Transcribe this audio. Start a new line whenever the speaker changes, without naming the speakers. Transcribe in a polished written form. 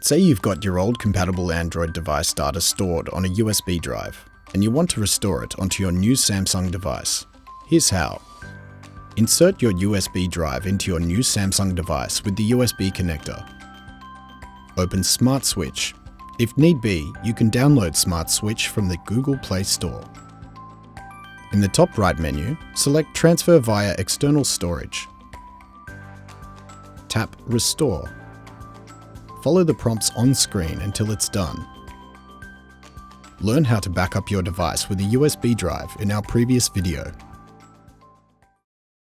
Say you've got your old compatible Android device data stored on a USB drive, and you want to restore it onto your new Samsung device. Here's how. Insert your USB drive into your new Samsung device with the USB connector. Open Smart Switch. If need be, you can download Smart Switch from the Google Play Store. In the top right menu, select Transfer via External Storage. Tap Restore. Follow the prompts on screen until it's done. Learn how to back up your device with a USB drive in our previous video.